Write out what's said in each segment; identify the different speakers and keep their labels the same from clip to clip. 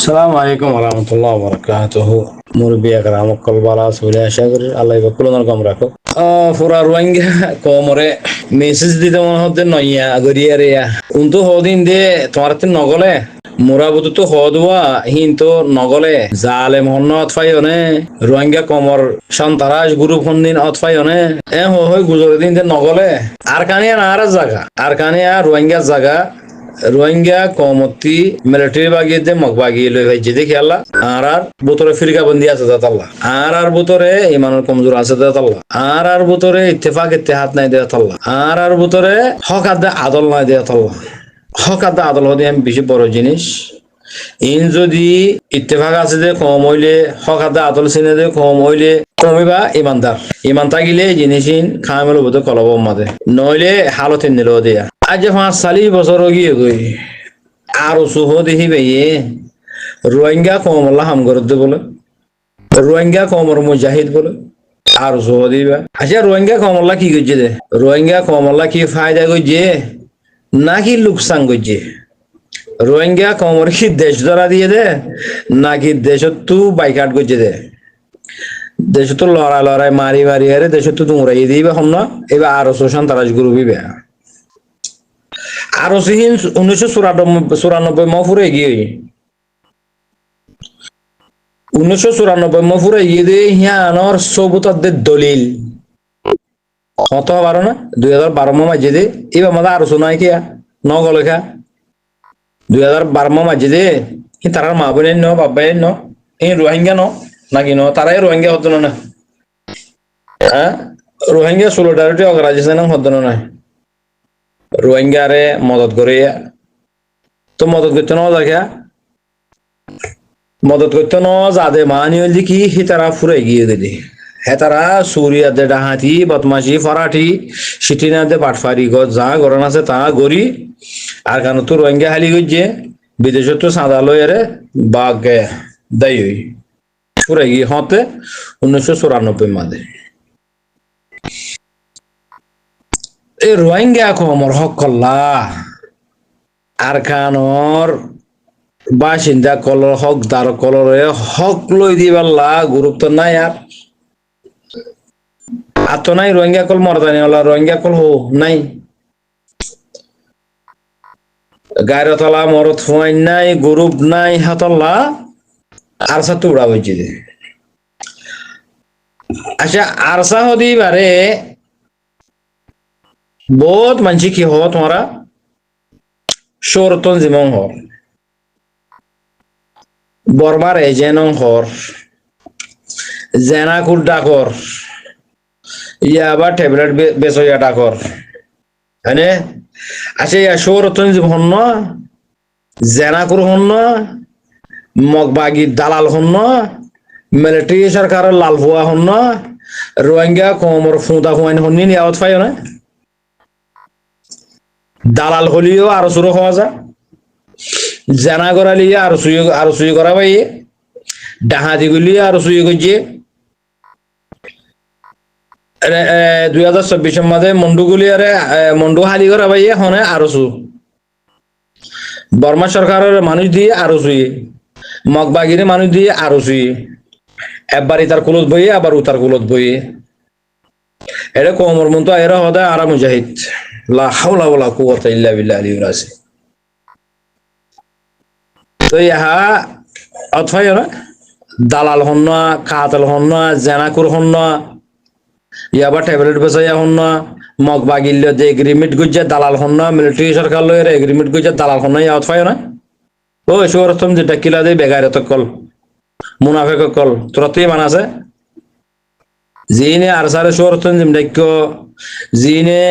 Speaker 1: আসসালামু আলাইকুম রহমতুল্লাহ বরকাতুহ মুরব্বী একরাম কল বালা সুলে আশা করি আল্লাহ কুলনার কম রাখো পুরা রোহিঙ্গা কমরে মেসেজ দিতে মনে হতে নইয়া গরিয়া রিয়া উন্তু হদিন দে তোমার নগলে মুরাবুত তো হদুয়া হিন তো নগলে জালে মহন্ন অতফাইনে রোহিঙ্গা কমর সন্তারাস গ্রুপ হন্দিন অতফাইনে হই গুজরে দিন দে নগলে আর কানিয়া না আর জায়গা আর কানিয়া রোহিঙ্গা জায়গা রোহিঙ্গা কমতি মিলিটারি বাগিয়ে দে মগ বাগিয়ে লই ভাই যেদি খেলা আর বোতরে ফিরকা বন্দি আছে দাতাল্লাহ আর বোতরে ইমানের কমজোর আছে দাতাল্লাহ আর বোতরে ইত্তেফাক ইত্তেহাদ নাই দাতাল্লাহ আর বোতরে হক আদা আদল নাই দাতাল্লাহ হক আদা আদল হদি আমি বেশি বড় জিনিস ইন যদি ইত্তেফাক আছে যে কম হইলে হক আদা আদল চিনে যে কম হইলে কমিবা ইমানদার ইমান থাকিলে এই জিনিস খামেল বোধ কলব মাদে নইলে হালতে নিল দিয়া আজ 5 বছর গিয়ে গই আর সুহ দেখি ভাইয়ে রোহিঙ্গা কমল্লা হাম করতে বলে রোহিঙ্গা কমর মুজাহিদ বলে আর সুহ দিবা আচ্ছা রোহিঙ্গা কমল্লা কি করছে দে রোহিঙ্গা কমল্লা কি ফায়দা করছে নাকি লুকসান করছে রোহিঙ্গা কমর কি দেশ ধরা দিয়ে দে নাকি দেশত তু বাইকাট করছে দে দেশ তো লড়াই মারি মারি আরে দেশ তো তোমরাই দিবা হম না এবার আর শোষণ তারাজ গ্রুপই আরো সিহিন 1994 মফুরে গিয়ে 1994 মফুরে গিয়ে দে হিয়ানোর সবুতাদের দলিল হত পারো না 2012 মাঝে দে এবার আমাদের আরো শোনায় কি নগলেখা 2012 মাঝে দে তারা মা বোনের ন বাবাই ন এই রোহিঙ্গা ন নাকি ন তারাই রোহিঙ্গা হতো না হ্যাঁ রোহিঙ্গা সোলিডারিটি অর্গানাইজেশন হতো না রোহিঙ্গারে মদত করে তো মদত করতে ন দেখা মদত করতে ন যাদে মানি হইলি কি হি তারা ফুরে গিয়ে দিলি হে তারা সুরিয়াতে ডাহাতি বদমাশি ফরাঠি সিটিনাতে পাটফারি গজ যা গরন আছে তা গরি আর কেন তো রোহিঙ্গা হালি গইছে বিদেশত তো সাদা লয়েরে বাঘ দায়ী হই ফুরে গিয়ে হতে 1994 মাদে এই রোহিঙ্গা কমর হক কল্লা আর খানর বাসিন্দা কলর হক দার কলরে হক লই দিবাল্লা গুরুত্ব নাই আর তো নাই রোহিঙ্গা কল মরদানি হলা রোহিঙ্গা কল হো নাই গায়রতলা মরত ফুয়াইন নাই গ্রুপ নাই হাতল্লা আর সা তুড়া হইছে আচ্ছা আরসা হদি বারে बहुत मंची की हो तुम्हारा शोरतन जिमों हो बर्मार एजेनों हो जेना कुल डाकोर या बा टैबलेट बेसो या डाकोर है ने अच्छा या शोरतन जिमों ना जेना कुल हो ना मगबागी दलाल हो ना मिलिट्री सरकार लाल हुआ हो ना रोहिंग्या कोमर फूंदा हुआ इन होनी नहीं आवत फायो ना দালাল হলিও আরো শুরু হওয়া যায় জানা করালিয়ে আরো সুই করা পাইয়ে ডাহাতি গুলিয়ে আরো সুই করছে 2024 মাঝে মন্ডুগুলি আরে মন্ডু হালি করা পাইয়ে হনে আরো সু বর্মা সরকারের মানুষ দিয়ে আরো সুই মগবাগিরে মানুষ দিয়ে আরো সুই একবার ইতার কুলত বইয়ে আবার উতার কুলত বইয়ে এটা কোমর মন তো এরা হদা আরা মুজাহিদ লা হাওলা ওয়ালা কুওয়াতা ইল্লা বিল্লাহ আলিয়্যিল আযীম তো ইহা অথয় না দালাল হন্না কাতাল হন্না জানাকুর হন্না ইয়াবা ট্যাবলেট বসাইয়া হন্না মগ বাগিল দে এগ্রিমেন্ট গুজে দালাল হন্না মিলিটারি সরকার লয়ের এগ্রিমেন্ট গুজে দালাল হন্না ইয়া অথয় না ও শোরতম যেটা কিলা দে বেগায়রত কল মুনাফিক কল তুরতে মানাছে জিনে আরসারে শোরতম জিম ডাক্য জিনে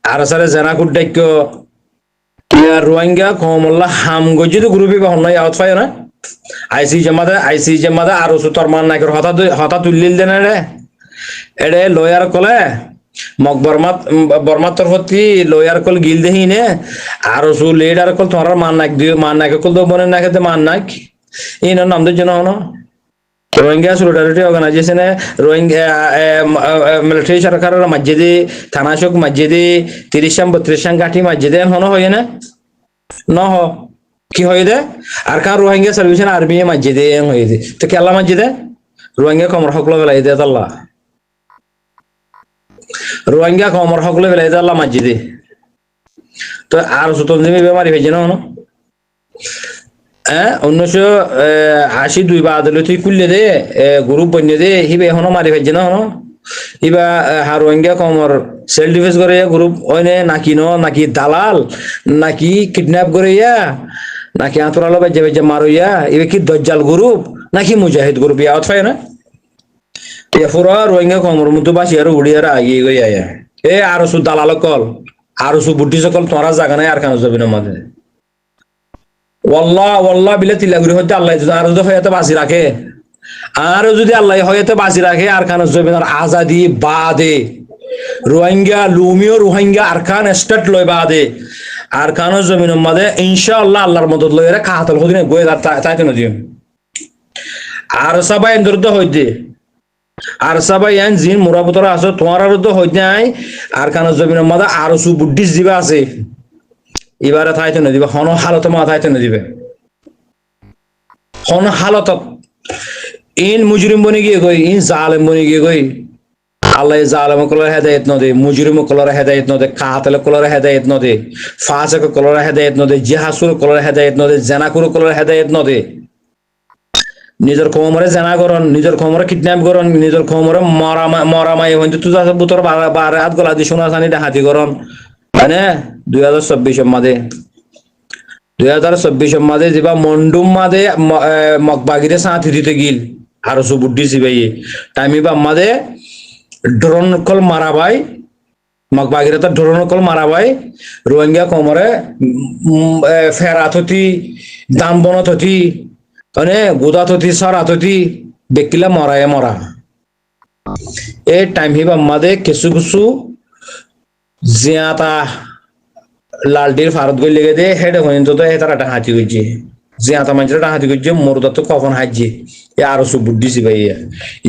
Speaker 1: আরসারে জানাকুর ডাক্য ইয়া রোহিঙ্গা কমল্লা হাম গজি তো গ্রুপে বা হন্না ইয়া অথয় না আইসি জমাদা আরো সুতর মান নাইকর হতা তুলিল দেন রে এডে লয়ার কলে মক বর্মাত তরফতি লয়ার কল গিল দেহি নে আরো সু লিডার কল তোমার মান নাক কল তো বনে নাকতে মান নাক ইন নাম দে জন হনো রোহিঙ্গা সলিডারিটি অর্গানাইজেশনে রোহিঙ্গা মিলিটারি সরকারের মসজিদে থানাশক মসজিদে 30 32 গাঁঠি মসজিদে হনো হয় না ন হ কি হয়ে দে আর কার রোহিঙ্গা সার্ভিসেন আর্মি মসজিদে হয়ে দে তো কেলা মসজিদে রোহিঙ্গা কমর হকলো বেলাই দে আল্লাহ রোহিঙ্গা কমর হকলো বেলাই দে আল্লাহ মসজিদে তো আর সুতন জিমি বেমারি হয়েছে না 1982 বা আদালতি খুললে দে গ্রুপ বন্য দে হিবে এখনো মারি ফেলছে না হনো ইবা রোহিঙ্গা কমর সেলফ ডিফেন্স করে গ্রুপ ওইনে নাকি নাকি দালাল নাকি কিডন্যাপ করে নাকি আতরালো বেজে বেজে মারুইয়া এবে কি দজ্জাল গ্রুপ নাকি মুজাহিদ গ্রুপ ইয়া অথফায় না পুরা রোহিঙ্গা কমর মতো বাসি আর উড়িয়ার আগিয়ে গই আয়া আর সু দালাল কল আর সু বুদ্ধি সকল তোরা জায়গা নাই আর কেন যাবি না মাঝে ওয়াল্লাহ ওয়াল্লাহ বিলে তিলাগুড়ি হইতে আল্লাহ আর যদি হয়তো বাঁচি রাখে আর যদি আল্লাহ হয়তো বাঁচি রাখে আর কেন যাবি না আজাদি বাদে রোহিঙ্গা লুমিও রোহিঙ্গা আর খান স্টেট লয় বাদে আর কেন জমিন মাদে ইনশাআল্লাহ আল্লাহর মদত লয় এরা কাহাতল হদিনে গয়ে তাইতে নদীম আর সবাই এন্দরত হইতে আর সবাই এন জিন মুরাবতরা আছে তোমার আর তো হইতে নাই আর কেন জমিন মাদে আর সু বুদ্ধিস দিবা আছে এবারে থাইতে নদিবে হন হালত মা থাইতে নদিবে হন হালত ইন মুজরিম বনি গিয়ে গই ইন জালেম বনি গিয়ে গই আল্লাহ জালেম কলর হেদায়েত নদে মুজরিম কলর হেদায়েত নদে কাতল কলর হেদায়েত নদে ফাসিক কলর হেদায়েত নদে জিহাসুর কলর হেদায়েত নদে জানাকুর কলর হেদায়েত নদে নিজের কমরে জানা করন নিজের কমরে কিডন্যাপ করন নিজের কমরে মরামাই হইতে তুজা বুতর বারে হাত গলা দি সোনা সানি ডাহাতি করন মানে 2024 মাদে 2024 মাদে যেবা মন্ডুম মাদে মকবাগিরে সাথী দিতে গিল আর সুবুড্ডি সিবাই টাইমি বা মাদে ড্রোন কল মারা ভাই মকবাগিরে তো ড্রোন কল মারা ভাই রোহিঙ্গা কমরে ফেরাত হতি দাম বনত হতি মানে গুদাত হতি সরাত হতি বেকিলা মরায় মরা এই টাইম হিবা মাদে কিছু কিছু জিয়াতা লালটির ফারত গই লেগে দে হেডে হইন তো তারা একটা হাতি গইছে জিয়াতা মানুষটা হাতি গইছে মরদা তো কখন হাজছে এ আরো সব বুদ্ধিছি ভাই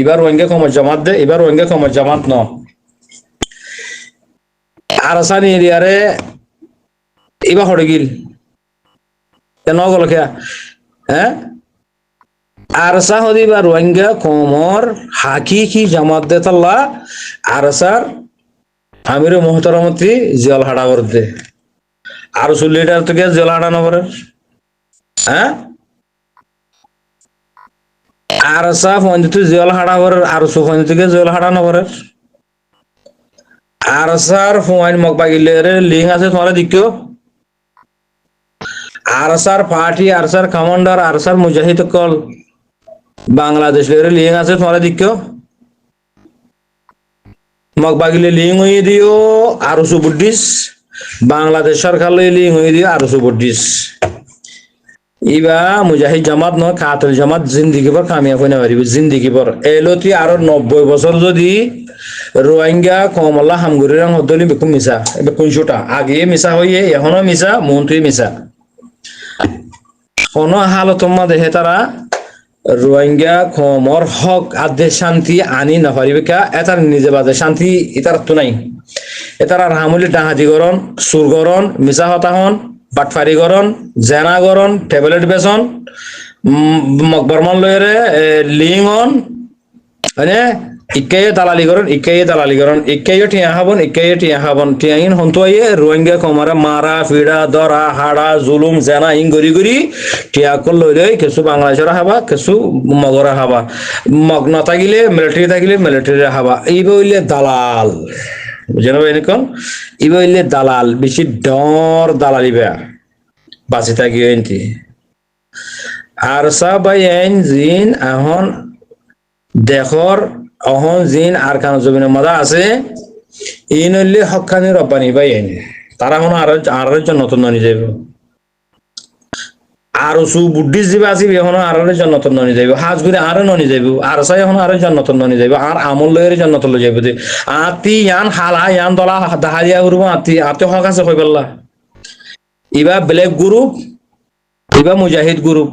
Speaker 1: এবার রোহিঙ্গা কমর জামাত দে এবার রোহিঙ্গা কমর জামাত ন আরসানি এরিয়ারে এবার হড়ে গিল কেন গল খেয়া হ্যাঁ আরসা হদি বা রোহিঙ্গা কমর হাকিকি জামাত দে তাল্লা আরসার আমির মোহতারামতি জল হাড়া করতে আর লিডার তো গিয়ে জল হাড়ানো করে হ্যাঁ আর সাফ তুই জল হাড়া করে আর সুফানি থেকে জল হাড়ানো করে আর সার ফোয়াইন মকবাগিলের লিঙ্ক আছে তোমার দিকেও আর সার পার্টি আর সার কমান্ডার আর সার মুজাহিদ কল বাংলাদেশের লিঙ্ক আছে তোমার দিকেও মকবাগিলে লিঙ্ক হয়ে দিও আরো সুবুদ্দিস বাংলাদেশ সরকার লিঙ্ক হয়ে দিও আরো সুবুদ্দিস ইবা মুজাহিদ জামাত নয় কাতল জামাত জিন্দিগি পর কামিয়াব হইনা পারিব জিন্দিগি পর এলতি আরো 90 বছর যদি রোহিঙ্গা কমলা হামগুরি রং হদলি বেকুম মিসা বেকুন শুটা আগে মিসা হইয়ে এখনো মিসা মন্ত্রী মিসা কোন হালত দেহে তারা রোহিঙ্গা কমর হক আদে শান্তি আনি না পারিবে কা এটার নিজে বাদে শান্তি এটার তো নাই এটার রামলি ডাহাতি গরন সুর গরন মিসা হতাহন বাটফারি গরন জেনা গরন ট্যাবলেট বেসন মকবরমান লয়রে লিংন মানে ইকায়ে দালালি গরন ইকায়ে টিয়া হাবন টিয়াইন হন্তয়ে রোহিঙ্গা কমারা মারা ফিড়া দরা হাড়া জুলুম জেনা ইং গরি টিয়া কল লইলে কিছু বাংলাদেশের হাবা কিছু মগরা হাবা মগ নথাগিলে মিলিটারি থাকিলে মিলিটারি হাবা এই বইলে দালাল বুঝেন এরকম এই বইলে দালাল বেশি ডর দালালি বেয়া বাঁচি থাকি এনতি আর সবাই এন জিন এখন দেখর অহন জিন আর কান জমিনের মজা আছে ইন হইলে হকানি রব্বানি ভাই এনে তারা এখন আর নতুন ননি যাইব আর সু বুদ্ধিস দিবে আসিবে এখন আর নতুন ননি যাইব হাজ করে আর ননি যাইব আর সাই এখন আর নতুন ননি যাইব আর আমল লয়ের জন্নত লই যাইব দে আতি ইয়ান হালা ইয়ান দলা দাহারিয়া করব আতি হক আছে কইবল্লা ইবা ব্ল্যাক গ্রুপ ইবা মুজাহিদ গ্রুপ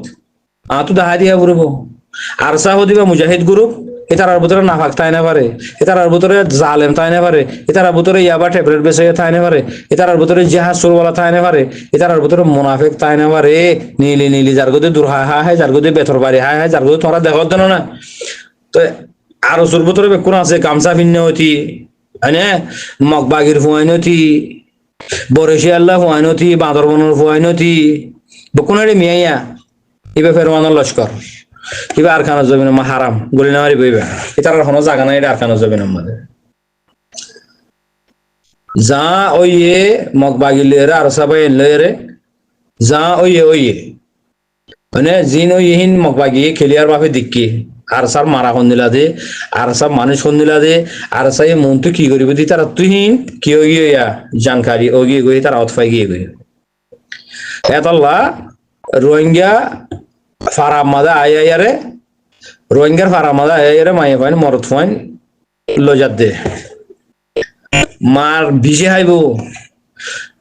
Speaker 1: আতু দাহারিয়া করব আর সাহ দিবা মুজাহিদ গ্রুপ এটার ভিতরে নাফাক তাই না পারে, এটার ভিতরে জালেম তাই না পারে, এটার ভিতরে ইয়াবা ট্যাবলেট বেচে তাই না পারে, এটার ভিতরে জাহাজ চোরওয়ালা তাই না পারে, এটার ভিতরে মুনাফিক তাই না পারে। নীলি নীলি যার গতি দূর হায় হায়, যার গতি বেতর বাড়ি হায় হায়, যার গতি তোরা দেখো দেন না। তো আরো চোর ভিতরে বেকুন আছে গামছা ভিন্ন হতি, হয়নে মগবাগির ফুয়াইনতি, বরিশাল্লাহ ফুয়াইনতি, বাঁদরবনের ফুয়াইনতি, বকুনারে মিয়াইয়া ইবে ফেরমানের লস্কর কিবা আরকানের জমিন মা হারাম গলি না মারি বইবা, এটার কোনো জায়গা নাই এটা আরকানের জমিন আমাদের। যা ওইয়ে মগবাগিলে রে আর সবাই এনলে রে যা ওইয়ে মানে জিন ওইহিন মগবাগি খেলিয়ার বাপে দিক্কি আর সার মারা হন দিলা দে, আর সব মানুষ হন দিলা দে, আর সাই মন তো কি করিব দি তারা তুহিন কি গিয়ে জানকারি ও গিয়ে গই তারা অতফাই গিয়ে গই এতল্লা রোহিঙ্গা ফারাম মাদা আয়ারে রোহিঙ্গার ফারাম মাদা আয়ারে মায়ে পাইন মরত ফাইন লজাত দে মার ভিজে হাইব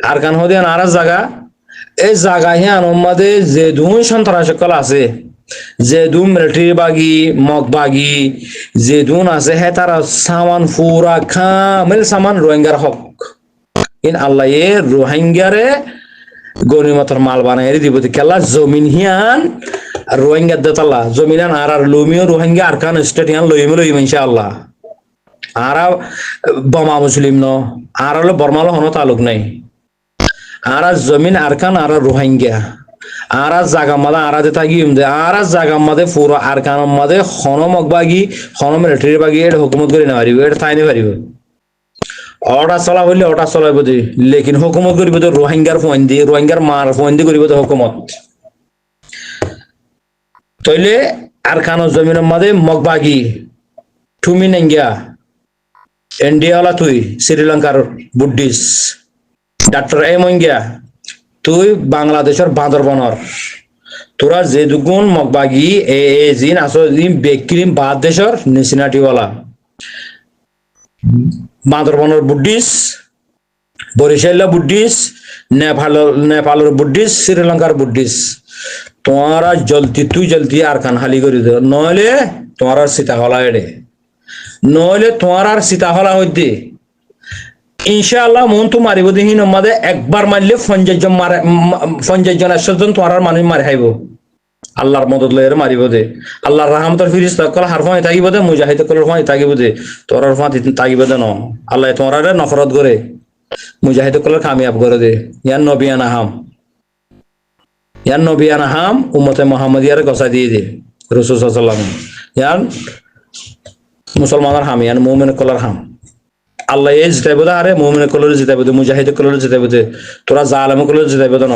Speaker 1: আর কান হদে আর জায়গা এই জায়গা হিয়ান মাদে যে দুই সন্ত্রাস সকল আছে, যে দুম মিলিটারি বাগি মগ বাগি যে দুন আছে হে তারা সামান পুরা কামিল সামান রোহিঙ্গার হক ইন আল্লাহ এ রোহিঙ্গারে গনিমতের মাল বানাই দিব কেলা জমিন হিয়ান রোহিঙ্গা দেতাল্লা জমিনান আর লুমিও রোহিঙ্গা আর কান স্টেট হিয়ান লইম ইনশাআল্লাহ। আর বমা মুসলিম ন আর হলো বর্মালো হনো তালুক নাই, আর জমিন আর কান আর রোহিঙ্গা আর জাগা মাদা আর থাকি আর জাগা মাদে পুরো আর কান মাদে হন মগবাগি হন মিলিটারি বাগি এটা হুকুমত করে না পারিব, এটা থাইনি পারিব অর্ডার চলা হইলে অর্ডার চলাইব দে, লেকিন হুকুমত করিব তো রোহিঙ্গার ফোন দিয়ে রোহিঙ্গার মার ফোন দিয়ে করিব তো হুকুমত। তইলে আর কানো জমিনের মাদে মগবাগি তুমি নেঙ্গিয়া ইন্ডিয়াওয়ালা তুই শ্রীলঙ্কার বুদ্ধিস ডাক্তার এ মঙ্গিয়া তুই বাংলাদেশের বাঁদরবনর তোরা যে দুগুণ মগবাগি এ জিন আসো বেক্রিম বাদ দেশের নিচিনাটিওয়ালা বাঁদরবনের বুদ্ধিস বরিশাল্লা বুদ্ধিস নেপালের বুদ্ধিস শ্রীলঙ্কার বুদ্ধিস তোমারা তুই জলদি আর কান হালি করে দে, নইলে তোমার আর সীতাহলা এড়ে, নইলে তোমার আর সীতাহলা হইতে ইনশাআল্লাহ মন তো মারিব দিহিন আমাদের একবার মারলে 50 জন 100 জন তোমার মানুষ মারি খাইব আল্লাহর মদদ লয়ের মারিব দে, আল্লাহর রহমতের ফিরিস্তা কল হারফাই থাকিব দে, মুজাহিদ কল হারফাই থাকিব দে, তোর হারফাই থাকিব দে ন আল্লাহ তোমারে নফরত করে মুজাহিদ কল কামিয়াব করে দে। ইয়ান নবিয়ানা হাম উম্মতে মুহাম্মাদিয়ার গসা দিয়ে দে রাসূল সাল্লাল্লাহু আলাইহি ওয়াসাল্লাম, ইয়ান মুসলমানের হাম ইয়ান মুমিন কলার হাম আল্লাহ এ জিতাইব দে, আরে মুমিন কলর জিতাইব দে, মুজাহিদ কলর জিতাইব দে, তোরা জালেম কলর জিতাইব দে ন।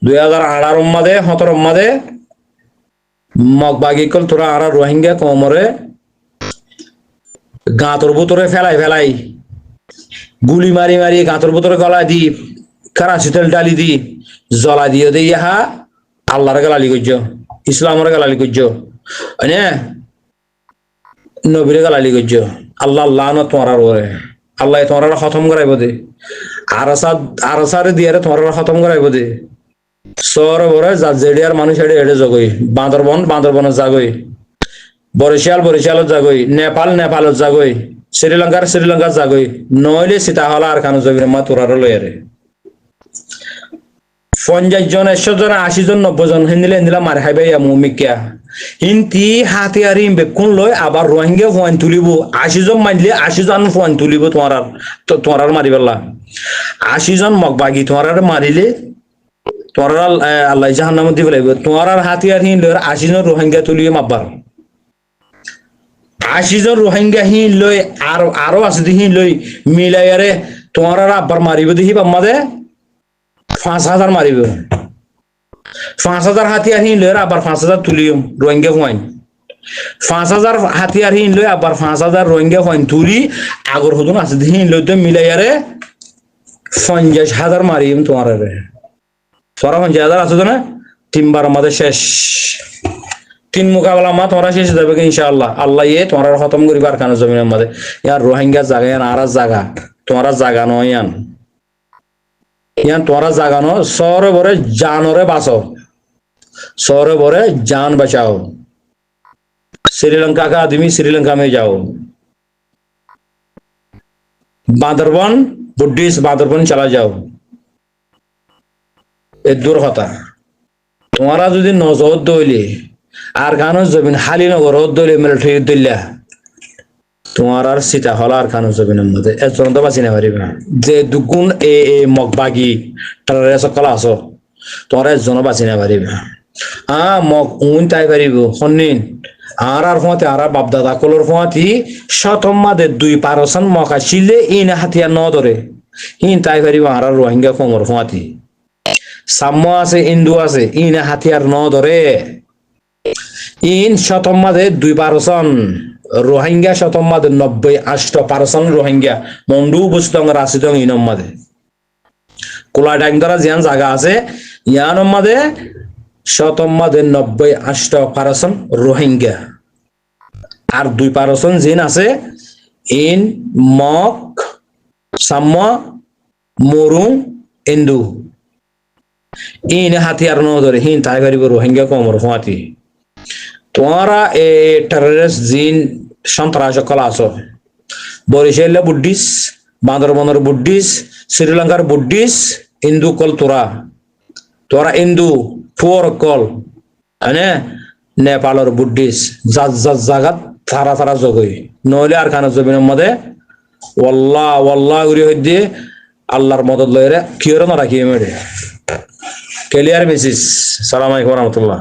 Speaker 1: 2018 মাদে 17 মাদে মগবাগি কল তোরা আর রোহিঙ্গা কমরে গাঁতর ভিতরে ফেলাই গুলি মারি গাঁতর ভিতরে গলা দি কারাচি তেল ডালি দি জ্বলা দিয়ে দে ইহা আল্লাহর গালালি করছ, ইসলামের গালালি করছ, নবীর গালালি করছ, আল্লাহ আল্লাহ না তোমার ওরে আল্লাহ তোমার খতম করাইব দে, আরসারে দিয়ে তোমার খতম করাইব দে। সরে বরে জেডিয়ার মানুষ এড়ে জগই, বান্দরবন জাগই, বরিশাল জাগই, নেপাল জাগই, শ্রীলঙ্কার জাগই, নইলে সীতাহলা আর কানো জমির মা তোরার লয়ারে 50 জন 100 জন 80 জন 90 জন হিন্দিলা মার খাইবে মুমিকা হিন্তি হাতিয়ারি বেকুন লয় আবার রোহিঙ্গা ফোন তুলিব 80 জন মাইলে 80 জন ফোন তুলিব তোমার মারিবেলা 80 জন মগবাগি তোমার মারিলে তোমার আল্লাহ জাহান্নামে দিব লাগবে, তোমার হাতিয়ার হিন লয় 80 জন রোহিঙ্গা তুলিয়ে মারবার 80 জন রোহিঙ্গা হিন লয় আরো আছে হিন লয় মিলাইয়ারে তোমার আব্বার মারিব দেখি বাম্মাদে 5000 মারিব 5000 হাতিয়ার হিন লয় আবার 5000 তুলিম রোহিঙ্গা ফাইন 5000 হাতিয়ার হিন লয় আবার 5000 রোহিঙ্গা ফাইন তুলি আগর হদুন আছে হিন লয় তো মিলাইয়ারে 50000 মারিম তোমার তোরা 50000 আছে তো না 3 বার আমাদের শেষ 3 মোকাবেলা মা তোমরা শেষ যাবে ইনশাআল্লাহ। আল্লাহ এ তোমরা খতম করিবার কারণে জমিনের মধ্যে ইয়ার রোহিঙ্গা জায়গা আর জায়গা তোমরা জায়গা নয় ইয়ান তোমরা জায়গা ন সরে বরে জানরে বাঁচো, সরে বরে জান বাঁচাও, श्रीलंका का आदमी श्रीलंका में जाओ, बांदरबन बुद्धिस्ट बांदरबन चला जाओ, ए दूर কথা। তোমারা যদি নজর দইলে আর কানো জমিন হালি নগর দইলে মিলিটারি দিল্লা তোমার আর সীতা হলা আর কানো জমিনের মধ্যে একজন তো বাঁচি না পারিবা। যে দুগুণ এ এ মগবাগি তারা সকল আছো তোমার একজন বাঁচি না পারিবা। মগ উন তাই পারিব সন্নিন আর ফোঁতে আর বাপ দাদা কলর ফোঁতি শতম মাদে 2% মগ আসিলে ইন হাতিয়ার ন ধরে ইন তাই পারিব আর রোহিঙ্গা কোমর ফোঁতি সাম্য আছে ইন্দু আছে ইন হাতিয়ার ন ধরে ইন শতম মাদে 2% রোহিঙ্গা শতম মাদে 98% রোহিঙ্গা মন্ডু বুস্তং রাশিদং ইনম মাদে কোলা ডাইং ধরা জিয়ান জায়গা আছে ইয়ানম মাদে শতম মাদে 98% রোহিঙ্গা আর 2% জিন আছে ইন মক সাম্য মরুং ইন্দু ইন হাতিয়ার ন ধরে হিন তাই পারিব রোহিঙ্গা কমর ফাঁতি। তোমারা এ টেররিস্ট জিন সন্ত্রাস সকল আছো বরিশাল বুদ্ধিস্ট বান্দরবনের বুদ্ধিস্ট শ্রীলঙ্কার বুদ্ধিস্ট হিন্দু কল তোরা হিন্দু ফোর কল হ্যাঁ নেপালের বুদ্ধিস্ট জাগাত তারা জগই নইলে আর খানা জমিনের মধ্যে ওয়াল্লাহ উড়ি হইতে আল্লাহর মদত লইরে কিয়র না রাখিয়ে মেরে ক্লিয়ার মেসেজ। সালাম আলাইকুম রহমতুল্লাহ।